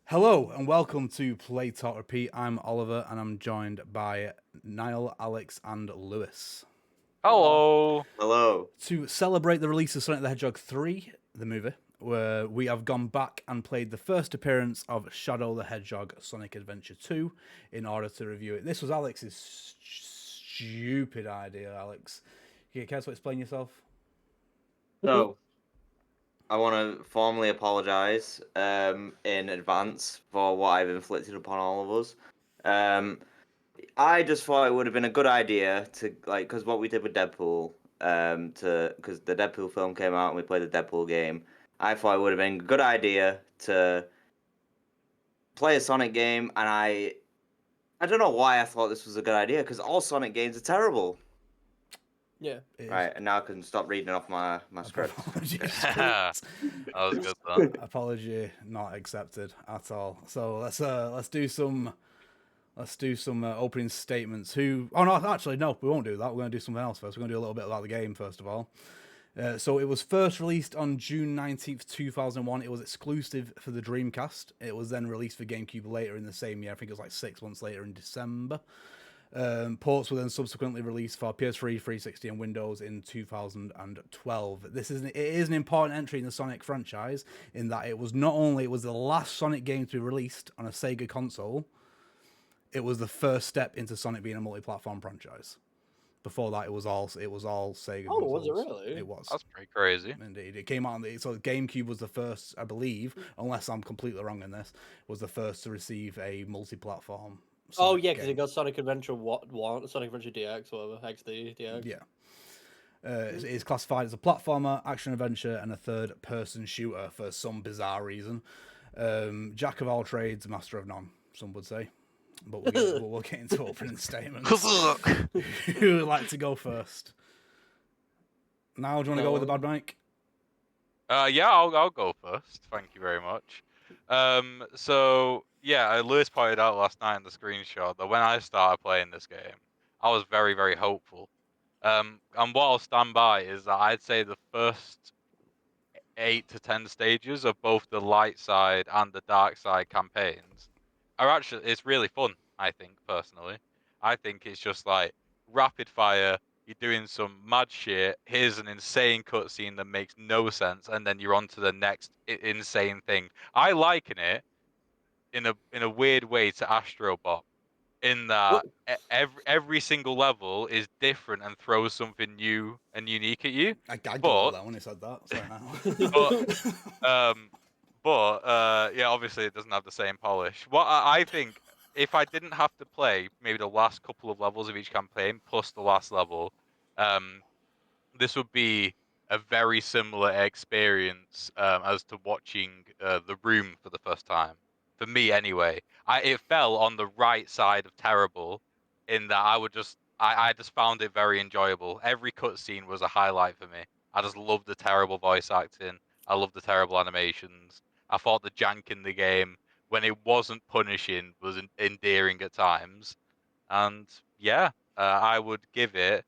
Hello and welcome to Play Talk Repeat. I'm Oliver and I'm joined by Niall, Alex, and Lewis. Hello. Hello. To celebrate the release of Sonic the Hedgehog 3, the movie, where we have gone back and played the first appearance of Shadow the Hedgehog Sonic Adventure 2 in order to review it. This was Alex's stupid idea, Alex. You care to explain yourself? So, I want to formally apologise in advance for what I've inflicted upon all of us. I just thought it would have been a good idea to because what we did with Deadpool, because the Deadpool film came out and we played the Deadpool game. I thought it would have been a good idea to play a Sonic game, and I don't know why I thought this was a good idea because all Sonic games are terrible. Yeah. Right, and now I can stop reading off my script. That was good though. Apology not accepted at all. So let's do some opening statements. Oh no, actually no, we won't do that. We're going to do something else first. We're going to do a little bit about the game first of all. So it was first released on June 19th, 2001. It was exclusive for the Dreamcast. It was then released for GameCube later in the same year. I think it was like 6 months later in December. Ports were then subsequently released for PS3, 360, and Windows in 2012. It is an important entry in the Sonic franchise in that it was the last Sonic game to be released on a Sega console. It was the first step into Sonic being a multi-platform franchise. Before that, it was all Sega. Oh, consoles. was it really? It was. That's pretty crazy. Indeed, it came out on so GameCube was the first, I believe, unless I'm completely wrong in this, was the first to receive a multi-platform. Oh yeah, because it got Sonic Adventure Sonic Adventure DX, whatever, XD, DX. Yeah. It is classified as a platformer, action adventure, and a third-person shooter for some bizarre reason. Jack of all trades, master of none, some would say. But we'll get into opening statements. Who would like to go first? Now, do you want to go with the bad mic? Yeah, I'll go first. Thank you very much. So yeah, Lewis pointed out last night in the screenshot that when I started playing this game, I was very, very hopeful. And what I'll stand by is that I'd say the first 8 to 10 stages of both the light side and the dark side campaigns are actually it's really fun. I think personally, I think it's just like rapid fire. You're doing some mad shit. Here's an insane cutscene that makes no sense, and then you're on to the next insane thing. I liken it in a weird way to Astrobot in that every single level is different and throws something new and unique at you. I gagged a little But there when he said that. Sorry now. but um yeah, obviously it doesn't have the same polish. What I think, if I didn't have to play maybe the last couple of levels of each campaign plus the last level, um this would be a very similar experience as to watching The Room for the first time. For me, anyway, it fell on the right side of terrible, in that I just found it very enjoyable. Every cutscene was a highlight for me. I just loved the terrible voice acting. I loved the terrible animations. I thought the jank in the game, when it wasn't punishing, was endearing at times. And yeah, I would give it,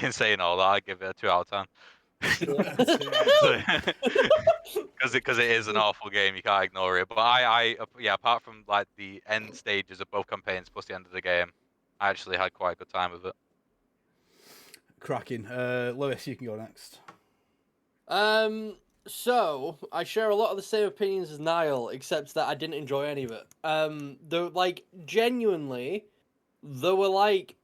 in saying all that, I give it a 2 out of 10. Because it is an awful game, you can't ignore it. But yeah, apart from like the end stages of both campaigns plus the end of the game, I actually had quite a good time with it. Cracking. Lewis, you can go next. So I share a lot of the same opinions as Niall, except that I didn't enjoy any of it. Though, like, genuinely, there were like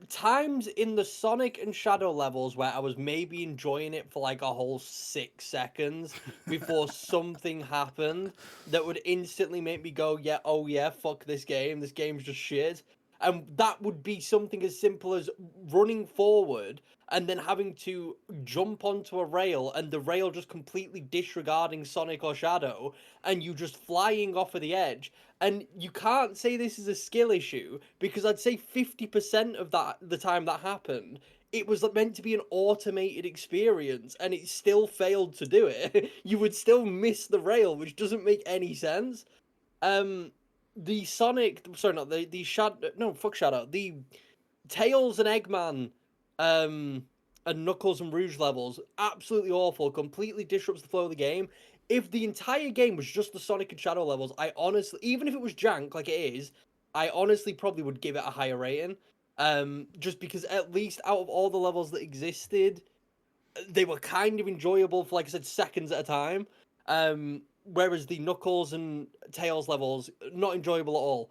times in the Sonic and Shadow levels where I was maybe enjoying it for like a whole 6 seconds before something happened that would instantly make me go, yeah, oh yeah, fuck this game. This game's just shit. And that would be something as simple as running forward and then having to jump onto a rail and the rail just completely disregarding Sonic or Shadow and you just flying off of the edge. And you can't say this is a skill issue because I'd say 50% of the time that happened, it was meant to be an automated experience and it still failed to do it. You would still miss the rail, which doesn't make any sense. The Sonic, sorry, not the Shadow, no, fuck Shadow, the Tails and Eggman, and Knuckles and Rouge levels, absolutely awful, completely disrupts the flow of the game. if the entire game was just the Sonic and Shadow levels, I honestly, even if it was jank like it is, I honestly probably would give it a higher rating. Just because at least out of all the levels that existed, they were kind of enjoyable for, like I said, seconds at a time. Whereas the Knuckles and Tails levels, not enjoyable at all.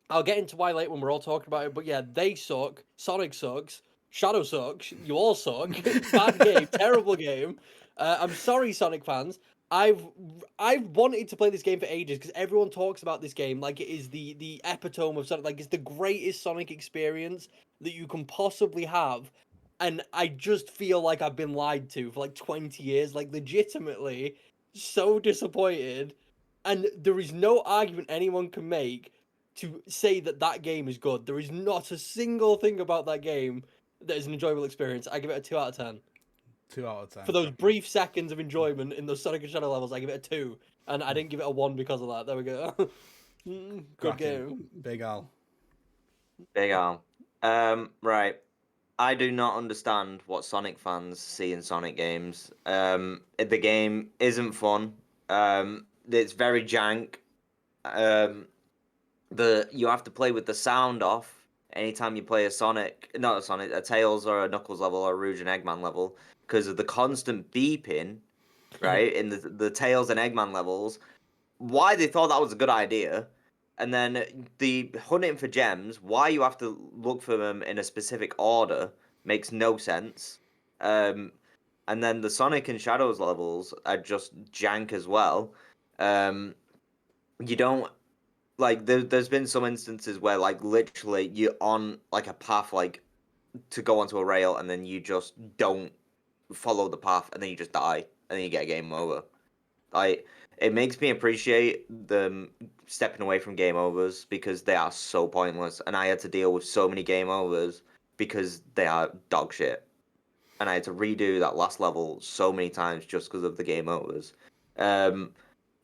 I'll get into why later when we're all talking about it, but yeah, they suck. Sonic sucks. Shadow sucks. You all suck. Bad game. Terrible game. I'm sorry, Sonic fans. I've wanted to play this game for ages because everyone talks about this game like it is the epitome of Sonic, like it's the greatest Sonic experience that you can possibly have, and I just feel like I've been lied to for like 20 years, like legitimately so disappointed, and there is no argument anyone can make to say that that game is good. There is not a single thing about that game that is an enjoyable experience. I give it a 2 out of 10. 2 out of 10. For those brief seconds of enjoyment in those Sonic and Shadow levels, I give it a 2, and I didn't give it a 1 because of that. There we go. Good Cracking. game. Big Al. Big Al. Right. I do not understand what Sonic fans see in Sonic games. The game isn't fun. It's very jank. You have to play with the sound off anytime you play a Tails or a Knuckles level or a Rouge and Eggman level because of the constant beeping, right? In the Tails and Eggman levels. Why they thought that was a good idea, and then the hunting for gems, why you have to look for them in a specific order makes no sense. And then the Sonic and Shadows levels are just jank as well. You don't like there's been some instances where like literally you're on like a path like to go onto a rail and then you just don't follow the path and then you just die and then you get a game over. Like it makes me appreciate them stepping away from game overs because they are so pointless and I had to deal with so many game overs because they are dog shit. And I had to redo that last level so many times just because of the game overs.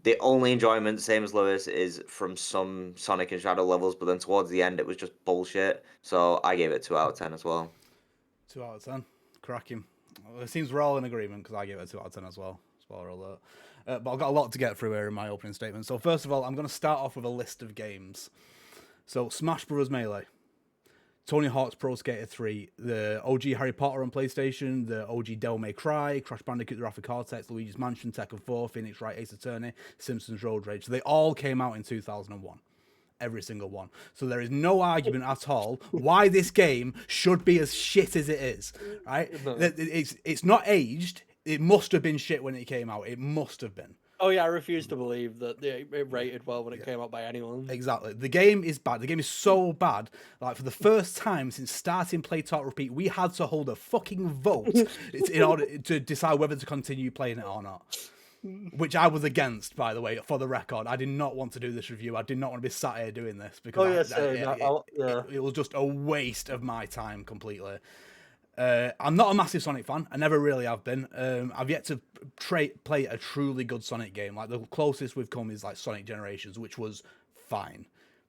The only enjoyment, same as Lewis, is from some Sonic and Shadow levels, but then towards the end it was just bullshit. So I gave it 2 out of 10 as well. 2 out of 10. Cracking. Well, it seems we're all in agreement because I gave it a 2 out of 10 as well. Spoiler alert. But I've got a lot to get through here in my opening statement. So first of all, I'm going to start off with a list of games. So Smash Bros. Melee, Tony Hawk's Pro Skater 3, the OG Harry Potter on PlayStation, the OG Devil May Cry, Crash Bandicoot The Wrath of Cortex, Luigi's Mansion, Tekken 4, Phoenix Wright Ace Attorney, Simpsons Road Rage. They all came out in 2001. Every single one. So there is no argument at all why this game should be as shit as it is. Right? It's not aged. It must have been shit when it came out. It must have been. Oh yeah, I refuse to believe that it rated well when it came out by anyone. Exactly. The game is bad. The game is so bad. Like for the first time since starting Play Talk Repeat, we had to hold a fucking vote in order to decide whether to continue playing it or not. Which I was against, by the way, for the record. I did not want to do this review. I did not want to be sat here doing this because it was just a waste of my time completely. I'm not a massive Sonic fan. I never really have been. I've yet to play a truly good Sonic game. Like the closest we've come is like Sonic Generations, which was fine.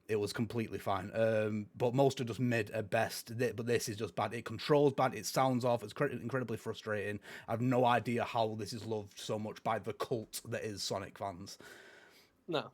It was completely fine. But most are just mid at best. But this is just bad. It controls bad. It sounds off. It's incredibly frustrating. I have no idea how this is loved so much by the cult that is Sonic fans. No.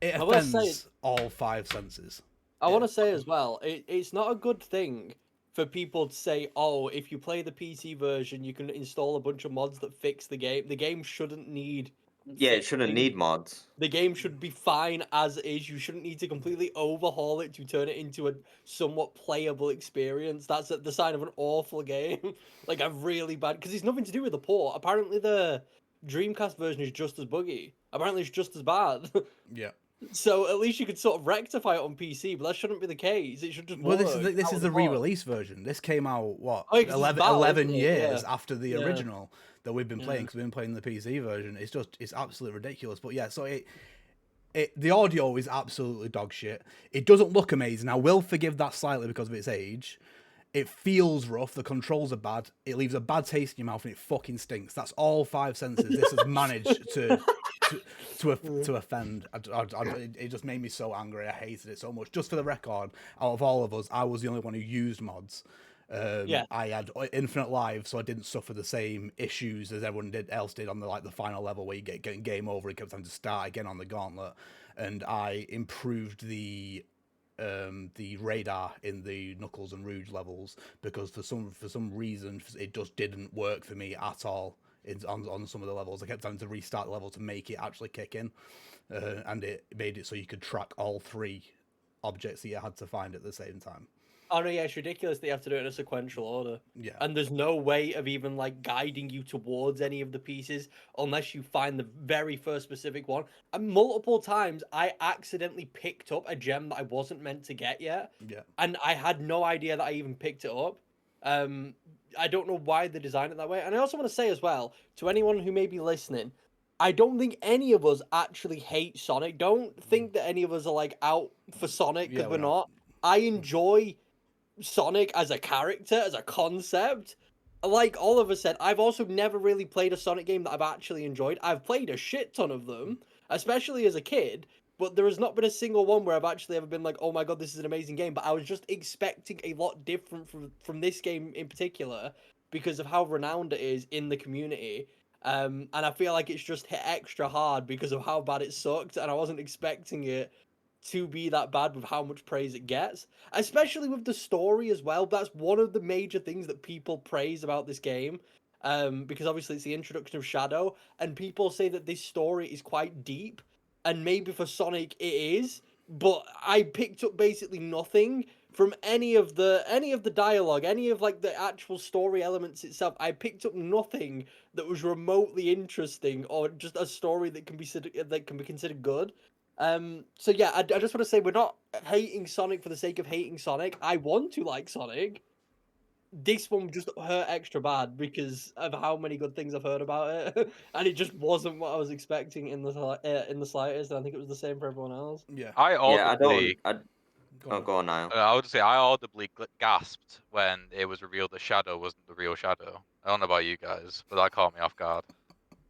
It offends all 5 senses. I want to say as well, it's not a good thing for people to say, oh, if you play the PC version, you can install a bunch of mods that fix the game. The game shouldn't need... Yeah, it shouldn't need mods. The game should be fine as is. You shouldn't need to completely overhaul it to turn it into a somewhat playable experience. That's the sign of an awful game. Like a really bad... Because it's nothing to do with the port. Apparently the Dreamcast version is just as buggy. Apparently it's just as bad. Yeah. So at least you could sort of rectify it on PC, but that shouldn't be the case. It should just work. Well, this is the re-release version. This came out, what, Oh, 11 years yeah. after the original that we've been playing, because we've been playing the PC version. It's absolutely ridiculous. But yeah, so the audio is absolutely dog shit. It doesn't look amazing. I will forgive that slightly because of its age. It feels rough. The controls are bad. It leaves a bad taste in your mouth, and it fucking stinks. That's all 5 senses this has managed to offend. It just made me so angry. I hated it so much. Just for the record, out of all of us, I was the only one who used mods. Yeah. I had infinite lives, so I didn't suffer the same issues as everyone else did on the final level where you getting game over and kept having to start again on the gauntlet. And I improved the radar in the Knuckles and Rouge levels because for some reason it just didn't work for me at all on some of the levels. I kept having to restart the level to make it actually kick in, and it made it so you could track all 3 objects that you had to find at the same time. Oh no, yeah, it's ridiculous that you have to do it in a sequential order. Yeah. And there's no way of even like guiding you towards any of the pieces unless you find the very first specific one. And multiple times I accidentally picked up a gem that I wasn't meant to get yet. Yeah. And I had no idea that I even picked it up. I don't know why they designed it that way. And I also want to say as well, to anyone who may be listening, I don't think any of us actually hate Sonic. Don't think that any of us are like out for Sonic, because Yeah, we're we're not. I enjoy Sonic as a character, as a concept. Like Oliver said, I've also never really played a Sonic game that I've actually enjoyed. I've played a shit ton of them, especially as a kid, but there has not been a single one where I've actually ever been like, oh my god, this is an amazing game. But I was just expecting a lot different from this game in particular because of how renowned it is in the community. And I feel like it's just hit extra hard because of how bad it sucked, and I wasn't expecting it to be that bad with how much praise it gets, especially with the story as well. That's one of the major things that people praise about this game, because obviously it's the introduction of Shadow, and people say that this story is quite deep, and maybe for Sonic it is, but I picked up basically nothing from any of the dialogue, any of like the actual story elements itself. I picked up nothing that was remotely interesting or just a story that can be considered good. So yeah, I just want to say we're not hating Sonic for the sake of hating Sonic. I want to like Sonic. This one just hurt extra bad because of how many good things I've heard about it, and it just wasn't what I was expecting in the slightest. And I think it was the same for everyone else. Yeah. I Yeah, I don't. audibly, Go Oh, on. go on now. I would say I audibly gasped when it was revealed that Shadow wasn't the real Shadow. I don't know about you guys, but that caught me off guard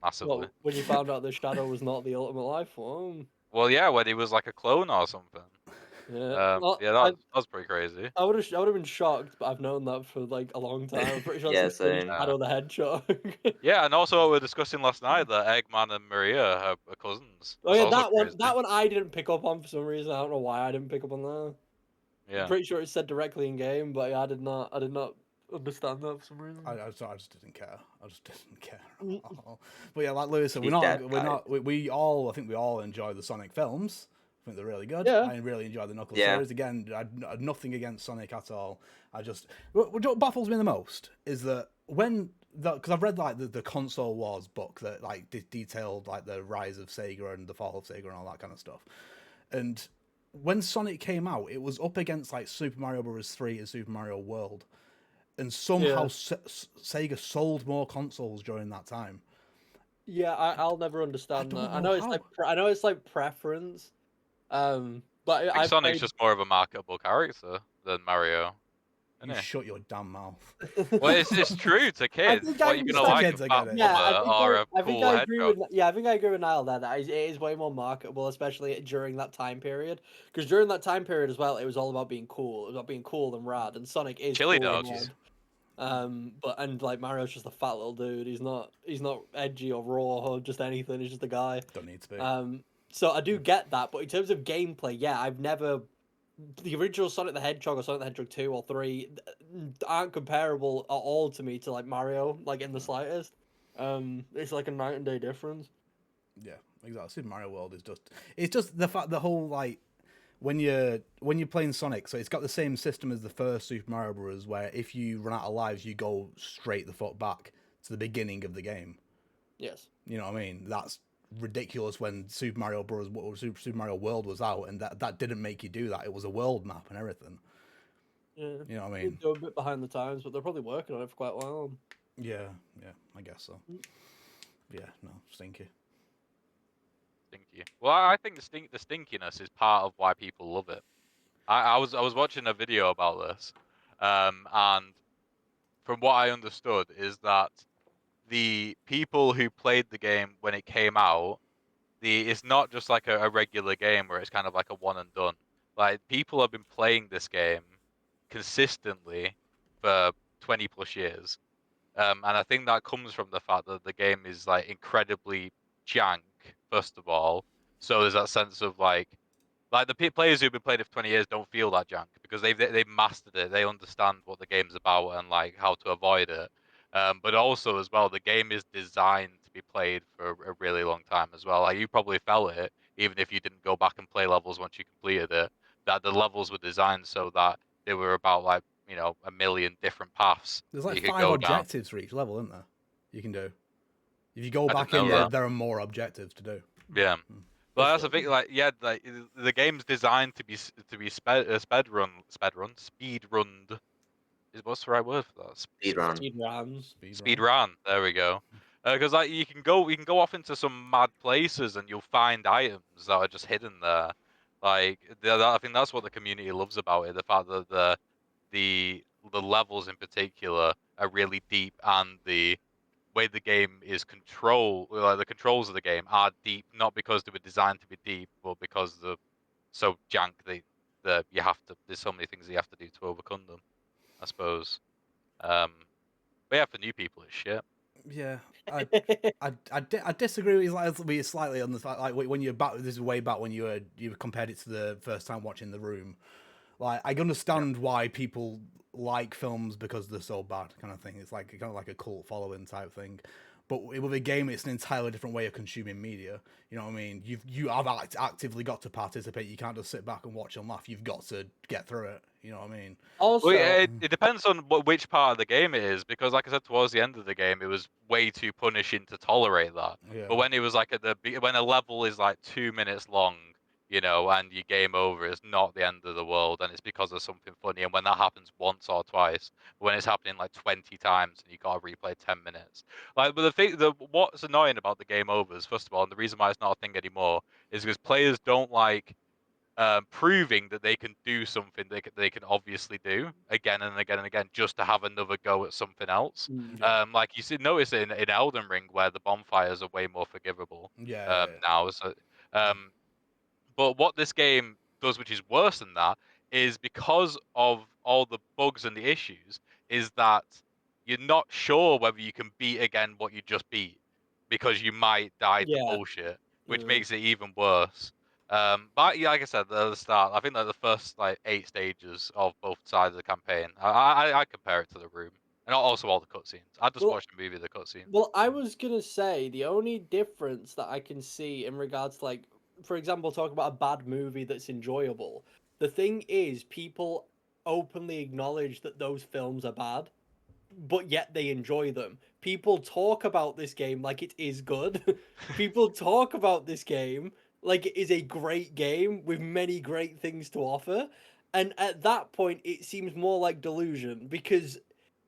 massively. Well, when you found out the Shadow was not the ultimate life form. Well, yeah, when he was like a clone or something. Yeah, well, Yeah, that was pretty crazy. I would have been shocked, but I've known that for like a long time. I'm pretty sure Yeah, it's the same same. Shadow the Hedgehog. Yeah, and also what we were discussing last night that Eggman and Maria are cousins. Oh That's yeah, also crazy. that one I didn't pick up on for some reason. I don't know why I didn't pick up on that. I'm Yeah. pretty sure it said directly in game, but yeah, I did not understand that for some reason. I just didn't care. I just didn't care Mm. at all. But yeah, like Lewis said, He's dead, guys. we all, I think we all enjoy the Sonic films. I think they're really good. Yeah. I really enjoy the Knuckles Yeah. series. Again, I had nothing against Sonic at all. What baffles me the most is that because I've read like the Console Wars book that like detailed like the rise of Sega and the fall of Sega and all that kind of stuff. And when Sonic came out, it was up against like Super Mario Bros. 3 and Super Mario World. And somehow Yeah. Sega sold more consoles during that time. Yeah, I'll never understand I don't that. I know know it's how. like I know it's like preference. But I think I've Sonic's played... just more of a marketable character than Mario. You Isn't he? shut your damn mouth. Well, it's true to kids. think What I are you gonna understand- like Kids, a I fat get it. Yeah, plumber or a I think cool I agree hedgehog? with I think I agree with Niall there that it is way more marketable, especially during that time period. Because during that time period as well, it was all about being cool. It was about being cool and rad, and Sonic is Chili cool and dogs. rad. But like Mario's just a fat little dude. He's not edgy or raw or just anything. He's just a guy. Don't need to be. So I do get that, but in terms of gameplay, yeah, I've never the original Sonic the Hedgehog or Sonic the Hedgehog 2 or 3 aren't comparable at all to me to like Mario, like in the slightest. It's like a night and day difference. Yeah, exactly. Super Mario World is just the fact the whole like when you're playing Sonic, so it's got the same system as the first Super Mario Bros. Where if you run out of lives, you go straight the fuck back to the beginning of the game. Yes. You know what I mean? That's ridiculous when Super Mario Bros. Super Mario World was out, and that didn't make you do that. It was a world map and everything. Yeah. You know what I mean? They're a bit behind the times, but they're probably working on it for quite a while. Yeah, I guess so. Yeah, no, stinky. Stinky. Well, I think the stinkiness is part of why people love it. I was watching a video about this, and from what I understood is that the people who played the game when it came out, it's not just like a regular game where it's kind of like a one and done. Like people have been playing this game consistently for 20 plus years. And I think that comes from the fact that the game is like incredibly jank, first of all. So there's that sense of like the players who've been playing it for 20 years don't feel that jank because they've mastered it. They understand what the game's about and like how to avoid it. But also as well, the game is designed to be played for a really long time as well. Like you probably felt it, even if you didn't go back and play levels once you completed it. That the levels were designed so that they were about like a million different paths There's that like you could 5 go down. objectives for each level, isn't there? You can do. If you go I back didn't in, know that. there are more objectives to do. Yeah. Mm. But that's the thing, like, yeah, like the game's designed to be speed runned. What's the right word for that? Speedrun. Speedruns. Speed run. There we go. Because like you can go off into some mad places and you'll find items that are just hidden there. Like I think that's what the community loves about it. The fact that the the levels in particular are really deep and the way the game is controlled, like the controls of the game are deep, not because they were designed to be deep, but because they're so jank. You have to. There's so many things you have to do to overcome them. I suppose. Um, but yeah, for new people, it's shit. Yeah, I disagree with you slightly on the fact, like when you're back. This is way back when you compared it to the first time watching The Room. Like I understand why people like films because they're so bad, kind of thing. It's like kind of like a cult following type thing. But with a game, it's an entirely different way of consuming media. You know what I mean? You have actively got to participate. You can't just sit back and watch and laugh. You've got to get through it. You know what I mean? Also, Well, yeah, it depends on which part of the game it is, because like I said, towards the end of the game, it was way too punishing to tolerate that. Yeah. But when it was like when a level is like 2 minutes long, and you game over, it's not the end of the world, and it's because of something funny. And when that happens once or twice, when it's happening like 20 times, and you gotta replay 10 minutes, like, but what's annoying about the game overs, first of all, and the reason why it's not a thing anymore, is because players don't like proving that they can do something they can obviously do again and again and again just to have another go at something else. Yeah. Like notice in Elden Ring where the bonfires are way more forgivable Yeah. now. So, um, but what this game does, which is worse than that, is because of all the bugs and the issues, is that you're not sure whether you can beat again what you just beat because you might die to yeah. bullshit, which makes it even worse. But yeah, like I said at the start, I think that the first like 8 stages of both sides of the campaign, I compare it to The Room, and also all the cutscenes. I just Well, watched the movie, the cutscenes. Well, I was gonna say the only difference that I can see in regards to, like, for example, talk about a bad movie that's enjoyable. The thing is, people openly acknowledge that those films are bad, but yet they enjoy them. People talk about this game like it is good. People talk about this game like it is a great game with many great things to offer. And at that point, it seems more like delusion because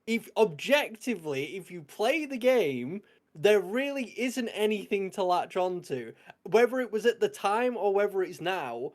if objectively, if you play the game, there really isn't anything to latch onto. Whether it was at the time or whether it's now,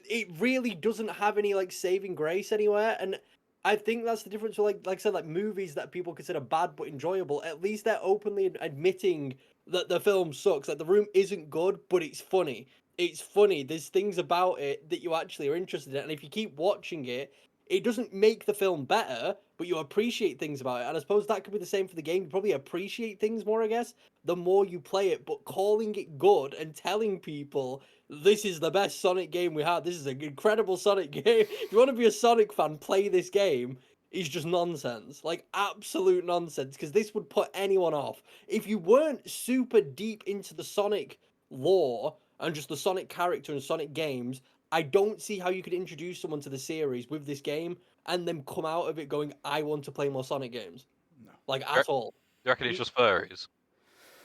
it really doesn't have any like saving grace anywhere. And I think that's the difference with like I said, like movies that people consider bad but enjoyable. At least they're openly admitting that the film sucks. Like The Room isn't good, but it's funny. It's funny. There's things about it that you actually are interested in, and if you keep watching it, it doesn't make the film better, but you appreciate things about it. And I suppose that could be the same for the game. You probably appreciate things more, I guess, the more you play it. But calling it good and telling people this is the best Sonic game we had, this is an incredible Sonic game. If you want to be a Sonic fan, play this game, is just nonsense. Like, absolute nonsense. Because this would put anyone off. If you weren't super deep into the Sonic lore and just the Sonic character and Sonic games, I don't see how you could introduce someone to the series with this game and then come out of it going, I want to play more Sonic games. No. Like, Do at all. you reckon it's just furries?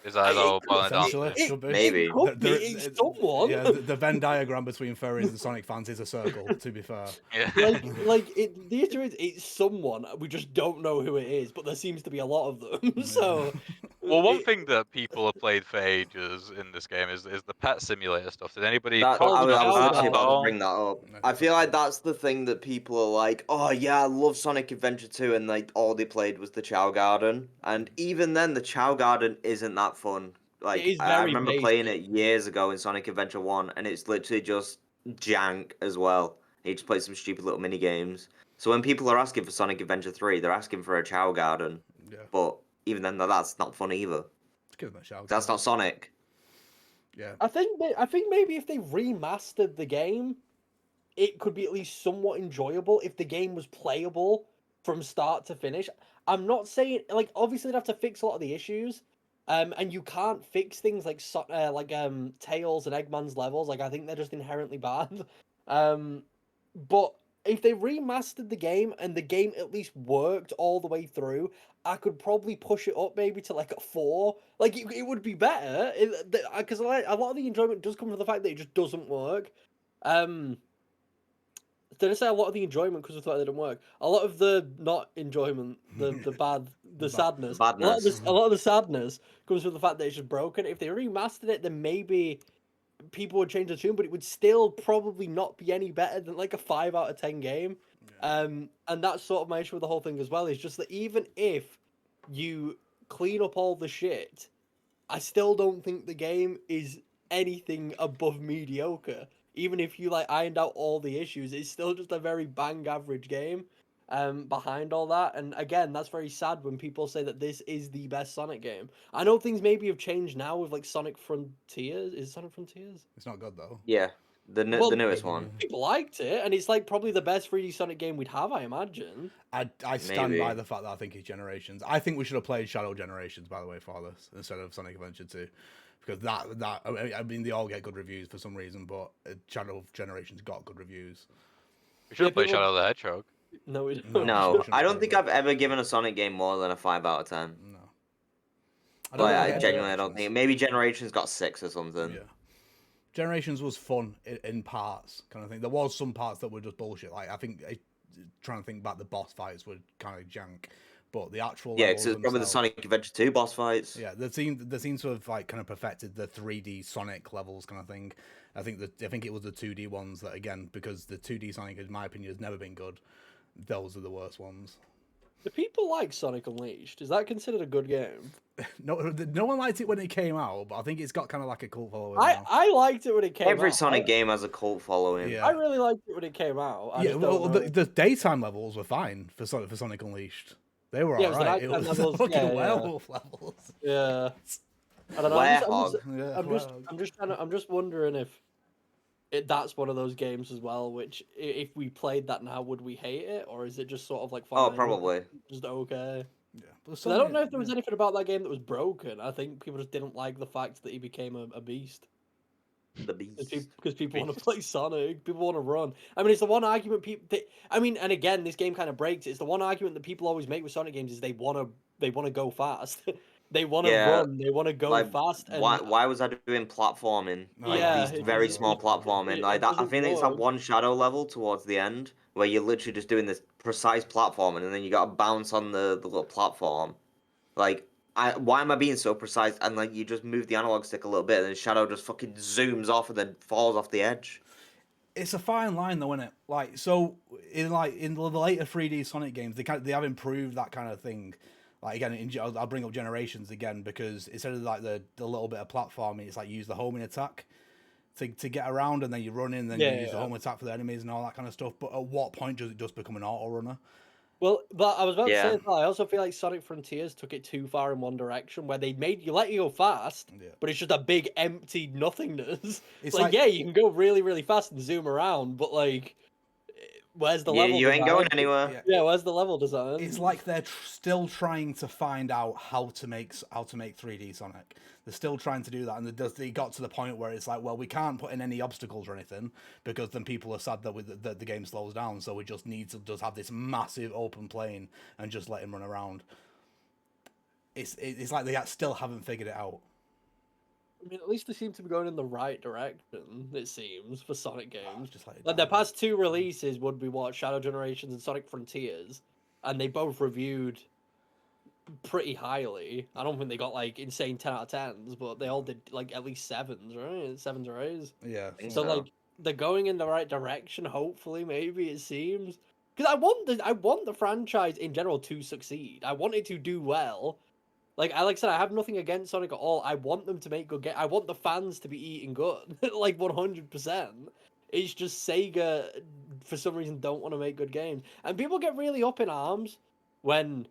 Is that It all boiling down Essentially, to? should be. Maybe. It could be. It's someone. Yeah, the Venn diagram between furries and Sonic fans is a circle. To be fair, Yeah. The issue is it's someone. We just don't know who it is, but there seems to be a lot of them. So, Well, one it- thing that people have played for ages in this game is the pet simulator stuff. Did anybody That touch Oh, I the was, that I was at actually Chow about to all? bring that up. No, I feel that's like that's the thing that people are like, oh yeah, I love Sonic Adventure 2, and like all they played was the Chow Garden, and even then, the Chow Garden isn't that fun. it Like is I very remember playing basic. it years ago in Sonic Adventure 1, and it's literally just jank as well. You just play some stupid little mini games. So when people are asking for Sonic Adventure 3, they're asking for a Chow Garden. Yeah, But even then, that's not fun either. let's give them a shout. That's not Sonic. Yeah, I think maybe if they remastered the game, it could be at least somewhat enjoyable if the game was playable from start to finish. I'm not saying like obviously they'd have to fix a lot of the issues, and you can't fix things like Tails and Eggman's levels. Like I think they're just inherently bad. But if they remastered the game and the game at least worked all the way through, I could probably push it up maybe to like a 4. Like it would be better because a lot of the enjoyment does come from the fact that it just doesn't work. Did I say a lot of the enjoyment because of the fact that it didn't work? A lot of the not enjoyment, the bad, the sadness, Badness. a lot of the sadness comes from the fact that it's just broken. If they remastered it, then maybe people would change the tune, but it would still probably not be any better than like a 5 out of 10 game. And that's sort of my issue with the whole thing as well. Is just that even if you clean up all the shit, I still don't think the game is anything above mediocre. Even if you like ironed out all the issues, it's still just a very bang average game. Behind all that, and again, that's very sad when people say that this is the best Sonic game. I know things maybe have changed now with like Sonic Frontiers. Is it Sonic Frontiers? it's not good though. Yeah, the Well, newest one. People liked it, and it's like probably the best 3D Sonic game we'd have, I imagine. I stand by Maybe. the fact that I think it's Generations. I think we should have played Shadow Generations, by the way, for this instead of Sonic Adventure 2, because that I mean they all get good reviews for some reason, but Shadow Generations got good reviews. We should have played people- Shadow the Hedgehog. No, we don't. No, shouldn't I don't play think that. I've ever given a Sonic game more than a 5 out of 10. No, Like, I get genuinely don't Generations. think. Maybe Generations got 6 or something. Yeah. Generations was fun in parts, kind of thing. There was some parts that were just bullshit. Like I think trying to think back, the boss fights were kind of jank, but the actual Yeah, levels because it's probably the themselves- Sonic Adventure 2 boss fights. Yeah, they seem to have like kind of perfected the 3D Sonic levels kind of thing. I think it was the 2D ones that again, because the 2D Sonic, in my opinion, has never been good. Those are the worst ones. Do people like Sonic Unleashed? Is that considered a good game? No one liked it when it came out, but I think it's got kind of like a cult following now. I liked it when it came Every out. Sonic game has a cult following. Yeah. I really liked it when it came out. I Yeah, just well, don't know. the daytime levels were fine for Sonic Unleashed. They were Yeah, it was the alright. It nighttime was levels, the fucking yeah, yeah. werewolf levels. Yeah. I don't know. Werehog. Yeah, I'm just wondering if that's one of those games as well. Which, if we played that now, would we hate it, or is it just sort of like fine? Oh, probably. Just okay. yeah. But So I don't know if there was anything about that game that was broken. I think people just didn't like the fact that he became a beast. The Beast. Because people want to play Sonic, people want to run. I mean, it's the one argument people. I mean, and again, this game kind of breaks. It's the one argument that people always make with Sonic games is they want to go fast. They want to Yeah, run. They want to go Like, fast. And why was I doing platforming? Like Yeah, these it very doesn't- small platforming. it Like that, I doesn't think it's that work. one shadow level towards the end where you're literally just doing this precise platforming, and then you got to bounce on the little platform. Like, why am I being so precise? And like you just move the analog stick a little bit, and then Shadow just fucking zooms off and then falls off the edge. It's a fine line, though, isn't it? Like, so in the later 3D Sonic games, they have improved that kind of thing. Like again, I'll bring up Generations again because instead of like the little bit of platforming, it's like use the homing attack to get around, and then you run in, then you use the home attack for the enemies and all that kind of stuff. But at what point does it just become an auto runner? Well, but I was about to Yeah. say as well, I also feel like Sonic Frontiers took it too far in one direction, where they let you go fast, Yeah. but it's just a big empty nothingness. It's like, like- yeah, you can go really, really fast and zoom around, but like, where's the level? You ain't design? going anywhere. Yeah. Yeah, where's the level design? It's like they're still trying to find out how to make 3D Sonic. They're still trying to do that, and they got to the point where it's like, well, we can't put in any obstacles or anything because then people are sad that the game slows down. So we just need to just have this massive open plane and just let him run around. It's like they still haven't figured it out. I mean, at least they seem to be going in the right direction. It seems for Sonic games. Just let it Like their down. past 2 releases would be what Shadow Generations and Sonic Frontiers, and they both reviewed pretty highly. I don't think they got like insane 10 out of 10s, but they all did like at least 7s, right? 7s or 8s. Yeah. think So so. like they're going in the right direction. Hopefully, maybe it seems because I want the franchise in general to succeed. I want it to do well. Like I said, I have nothing against Sonic at all. I want them to make good game. I want the fans to be eating good, like 100%. It's just Sega for some reason don't want to make good games, and people get really up in arms when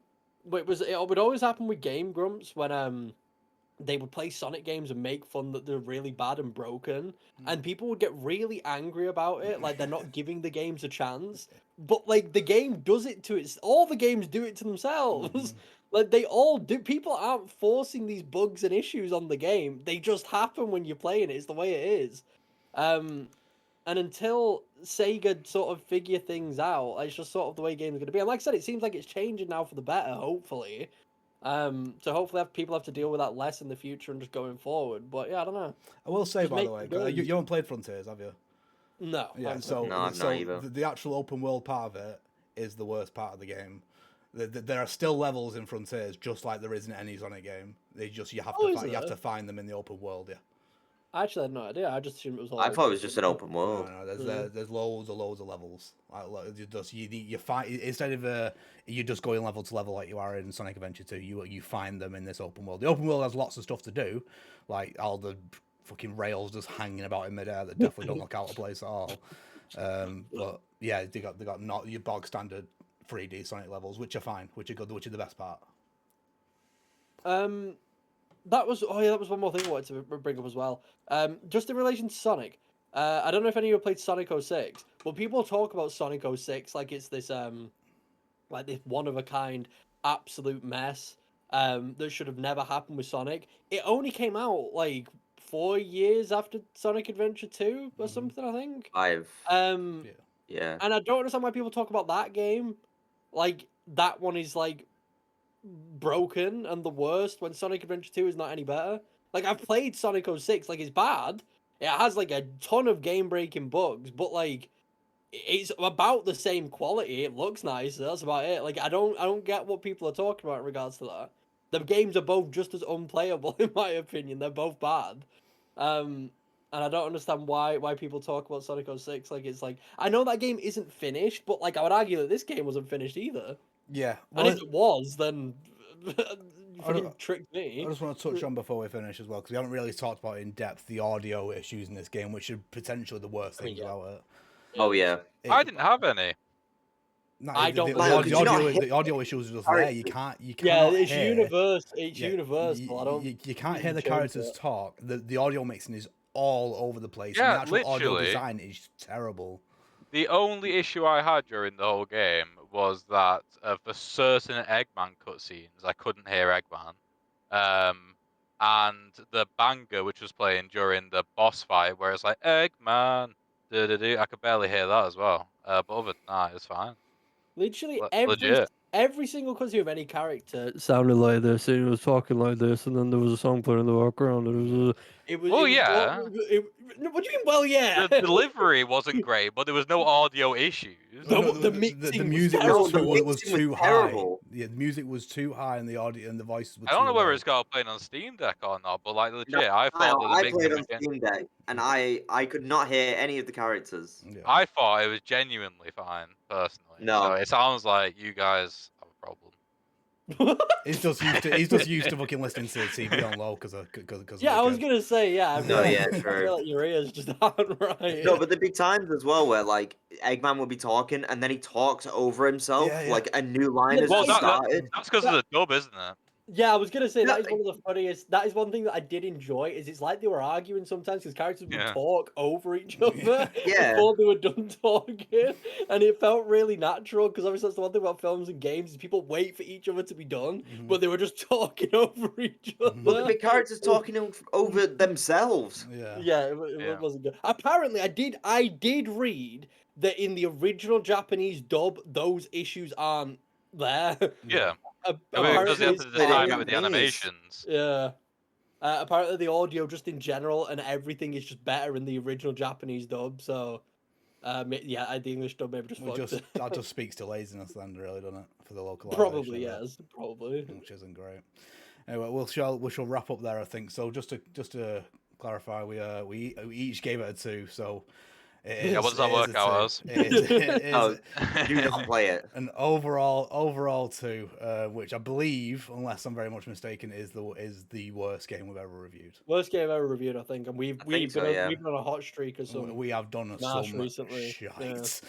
it would always happen with Game Grumps when they would play Sonic games and make fun that they're really bad and broken, and people would get really angry about it, like they're not giving the games a chance. But like the game does it to its, all the games do it to themselves. Like they all do. People aren't forcing these bugs and issues on the game; they just happen when you're playing it. It's the way it is. And until Sega sort of figure things out, it's just sort of the way games are going to be. And like I said, it seems like it's changing now for the better, hopefully. So hopefully people have to deal with that less in the future and just going forward. But yeah, I don't know. I will say, Just by the make way, it good. you haven't played Frontiers, have you? No. Yeah, I'm- so No, I've so not either. the actual open world part of it is the worst part of the game. There are still levels in Frontiers, just like there is in any Sonic game. You have Oh, to is you have there? to find them in the open world. Yeah. I actually had no idea. I just assumed it was all. I thought it was just an open No, world. no, Yeah. there's loads of levels. You find, instead of you just going level to level like you are in Sonic Adventure 2. You find them in this open world. The open world has lots of stuff to do, like all the fucking rails just hanging about in midair that definitely don't look out of place at all. But yeah, they got not your bog standard 3D Sonic levels, which are fine, which are good, which are the best part. That was that was one more thing I wanted to bring up as well. Just in relation to Sonic, I don't know if any of you played Sonic 06, but people talk about Sonic 06 like it's this like this one of a kind absolute mess that should have never happened with Sonic. It only came out like 4 years after Sonic Adventure 2 or something, I think. I've Um, Yeah. yeah. and I don't understand why people talk about that game. Like that one is like broken and the worst when Sonic Adventure 2 is not any better. Like I've played Sonic 06, like it's bad. It has like a ton of game breaking bugs, but like it's about the same quality. It looks nice. That's about it. Like I don't get what people are talking about in regards to that. The games are both just as unplayable in my opinion. They're both bad. And I don't understand why people talk about Sonic 06 like it's like I know that game isn't finished, but like I would argue that this game wasn't finished either. Yeah. And if it was, then you I don't- fucking tricked me. I just want to touch on before we finish as well, because we haven't really talked about in depth the audio issues in this game, which are potentially the worst things yeah. about it. Oh yeah. I didn't have any. No, I don't the, mind. the, Could you not audio hear the audio issues are just there. You cannot Yeah, it's hear. universal. It's Yeah, universal. I don't. You can't you hear the change characters it. talk. The audio mixing is all over the place, and Yeah, the actual audio literally. design is terrible. The only issue I had during the whole game was that for certain Eggman cutscenes, I couldn't hear Eggman. And the banger which was playing during the boss fight, where it's like Eggman, I could barely hear that as well. But other than that, it's fine. Literally Legit. every single cutscene of any character sounded like this. And it was talking like this, and then there was a song playing in the background. And it was. Well, It was. yeah. What do you mean? Well, yeah. The delivery wasn't great, but there was no audio issues. The mixing was music terrible. was No, too, the was mixing was too high. terrible. Yeah, the music was too high, and the audio and the voices were I don't too know whether low. it's got playing on Steam Deck or not, but like legit, No, I thought that the I mixing played was on Steam Deck and I could not hear any of the characters. Yeah. I thought it was genuinely fine, personally. No. So it sounds like you guys have a problem. He's just used to fucking listening to the TV on low because Yeah, I was gonna say yeah. I feel No, like, yeah, I true. feel like your ears just aren't right. No, but there'd be times as well where like Eggman would be talking and then he talks over himself, Yeah, yeah. like a new line Yeah, has Well, just that, started. that's because of the dub, isn't it? Yeah, I was gonna say that Yeah, is one of the funniest. That is one thing that I did enjoy. Is it's like they were arguing sometimes because characters would Yeah. talk over each other Yeah. before they were done talking, and it felt really natural. Because obviously that's the one thing about films and games is people wait for each other to be done, but they were just talking over each other. But there'd be characters talking over themselves. Yeah. Yeah, Yeah. it wasn't good. Apparently, I did read that in the original Japanese dub, those issues aren't there. Yeah. Apparently Because they have it's to But time it it with the is. animations. Yeah. Apparently, the audio just in general and everything is just better in the original Japanese dub. So, yeah, the English dub maybe just Well, fucked just it. that just speaks to laziness, then, really, doesn't it, for the localization? Probably of it, yes, probably. which isn't great. Anyway, we shall wrap up there, I think. So just to clarify, we each gave it a 2. So Yeah, what does that work out as? Oh, do it not is play it. an overall 2, which I believe, unless I'm very much mistaken, is the worst game we've ever reviewed. Worst game ever reviewed, I think, and we've think so, yeah. been on a hot streak of some We have done smash some recently. shite.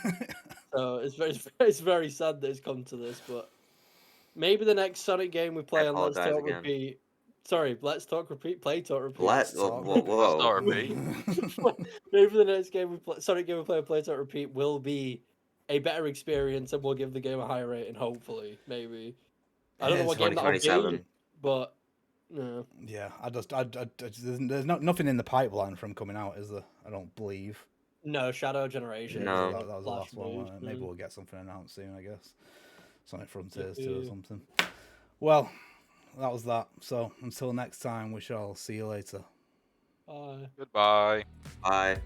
Yeah. So it's very sad that it's come to this, but maybe the next Sonic game we play on Let's apologise Talk again. Repeat. Sorry, Let's Talk Repeat, Play Talk Repeat. Whoa. Start repeat. Maybe the next game we play, Sonic game we play, Play Talk Repeat, will be a better experience, and we'll give the game a higher rating. Hopefully, maybe. I don't know what game that'll be, 2027. but no. Yeah, there's nothing in the pipeline from coming out, is there? I don't believe. No, Shadow Generation. No. that was the Flash last one. Moves, Wasn't it? Maybe no. we'll get something announced soon, I guess. Sonic Frontiers 2 or something. Well, that was that. So until next time, we shall see you later. Bye. Goodbye. Bye.